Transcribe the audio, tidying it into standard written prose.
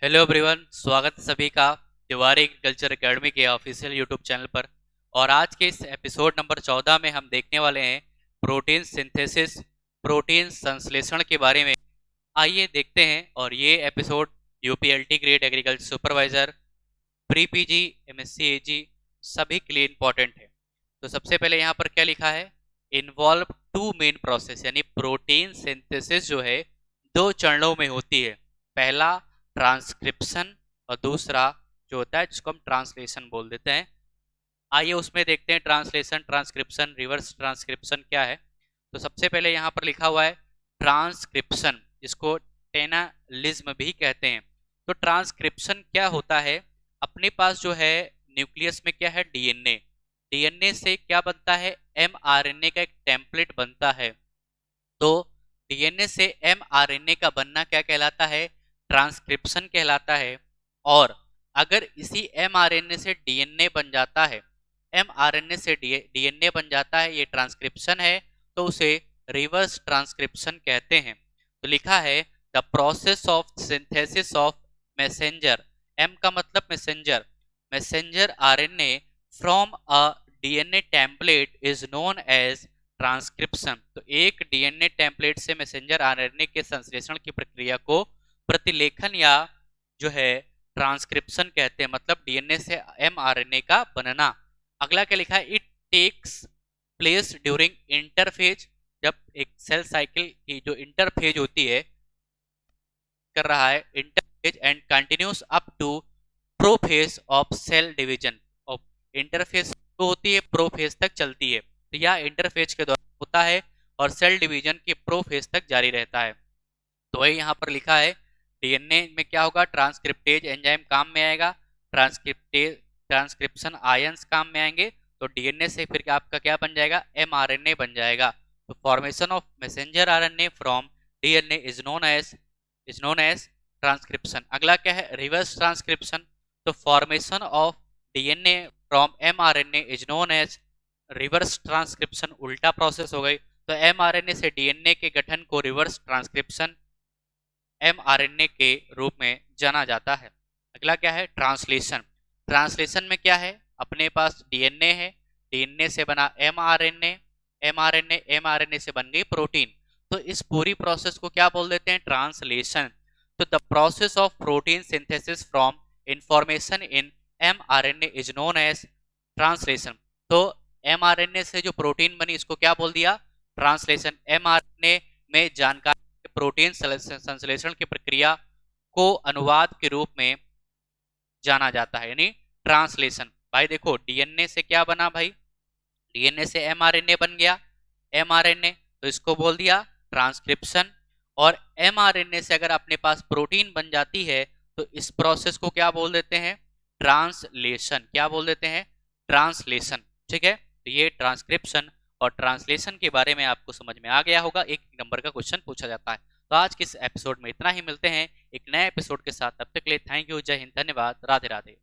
Hello everyone, स्वागत है सभी का तिवारी एग्रीकल्चर एकेडमी के ऑफिशियल यूट्यूब चैनल पर। और आज के इस एपिसोड नंबर 14 में हम देखने वाले हैं प्रोटीन सिंथेसिस, प्रोटीन संश्लेषण के बारे में। आइए देखते हैं। और ये episode UPLT grade agriculture supervisor, pre PG, MSc Ag सभी के लिए इम्पोर्टेंट है। तो सबसे पहले यहाँ पर क्या लिखा है, इन्वॉल्व टू मेन प्रोसेस, यानी प्रोटीन सिंथेसिस जो है दो चरणों में होती है। पहला ट्रांसक्रिप्शन और दूसरा जो होता है जिसको हम ट्रांसलेशन बोल देते हैं। आइए उसमें देखते हैं ट्रांसलेशन, ट्रांसक्रिप्शन, रिवर्स ट्रांसक्रिप्शन क्या है। तो सबसे पहले यहाँ पर लिखा हुआ है ट्रांसक्रिप्शन, जिसको टेनालिज्म भी कहते हैं। तो ट्रांसक्रिप्शन क्या होता है, अपने पास जो है न्यूक्लियस में क्या है, डीएनए। डीएनए से क्या बनता है, एमआरएनए का एक टेम्पलेट बनता है। तो डीएनए से एमआरएनए का बनना क्या कहलाता है, ट्रांसक्रिप्शन कहलाता है। और अगर इसी एमआरएनए से डीएनए बन जाता है, एमआरएनए से डीएनए बन जाता है, ये ट्रांसक्रिप्शन है, तो उसे रिवर्स ट्रांसक्रिप्शन कहते हैं। तो लिखा है the process of synthesis of messenger, M का मतलब messenger, messenger RNA from a DNA template is known as transcription. तो एक डीएनए टेम्पलेट से मैसेंजर आरएनए के संश्लेषण की प्रक्रिया को प्रतिलेखन या जो है ट्रांसक्रिप्शन कहते हैं, मतलब डीएनए से एमआरएनए का बनना। अगला क्या लिखा है, it takes place during interphase, जब एक सेल साइकिल की जो इंटरफेज होती है कर रहा है, interphase and continues up to prophase of cell division. और इंटरफेज तो होती है प्रोफेज तक चलती है, तो यह इंटरफेज के दौरान होता है और सेल डिवीजन के प्रोफेज तक जारी रहता है। तो वही यहाँ पर लिखा है डीएनए में क्या होगा, ट्रांसक्रिप्टेज एंजाइम काम में आएगा, ट्रांसक्रिप्शन आयंस काम में आएंगे। तो डीएनए से फिर आपका क्या बन जाएगा, एमआरएनए बन जाएगा। तो formation of messenger RNA from DNA is known as transcription. अगला क्या है, रिवर्स ट्रांसक्रिप्शन। तो formation of DNA from mRNA is known as reverse transcription, उल्टा प्रोसेस हो गई। तो एमआरएनए से डीएनए के गठन को रिवर्स ट्रांसक्रिप्शन एमआरएनए के रूप में जाना जाता है। अगला क्या है, ट्रांसलेशन। ट्रांसलेशन में क्या है, अपने पास डीएनए है, डीएनए से बना एमआरएनए, एमआरएनए से बन गई प्रोटीन। तो इस पूरी प्रोसेस को क्या बोल देते हैं, ट्रांसलेशन। तो the process of protein synthesis from information in mRNA is known as translation. तो एमआरएनए से जो प्रोटीन बनी इसको क्या बोल दिया, ट्रांसलेशन। एमआरएनए में जानकारी प्रोटीन संश्लेषण की प्रक्रिया को अनुवाद के रूप में जाना जाता है, यानी ट्रांसलेशन। भाई देखो डीएनए से क्या बना भाई, डीएनए से एमआरएनए बन गया, एमआरएनए तो इसको बोल दिया ट्रांसक्रिप्शन। और एमआरएनए से अगर अपने पास प्रोटीन बन जाती है तो इस प्रोसेस को क्या बोल देते हैं, ट्रांसलेशन। क्या बोल देते हैं, ट्रांसलेशन। ठीक है, तो ये ट्रांसक्रिप्शन और ट्रांसलेशन के बारे में आपको समझ में आ गया होगा। एक नंबर का क्वेश्चन पूछा जाता है। तो आज के इस एपिसोड में इतना ही, मिलते हैं एक नए एपिसोड के साथ। तब तक के लिए थैंक यू, जय हिंद, धन्यवाद, राधे राधे।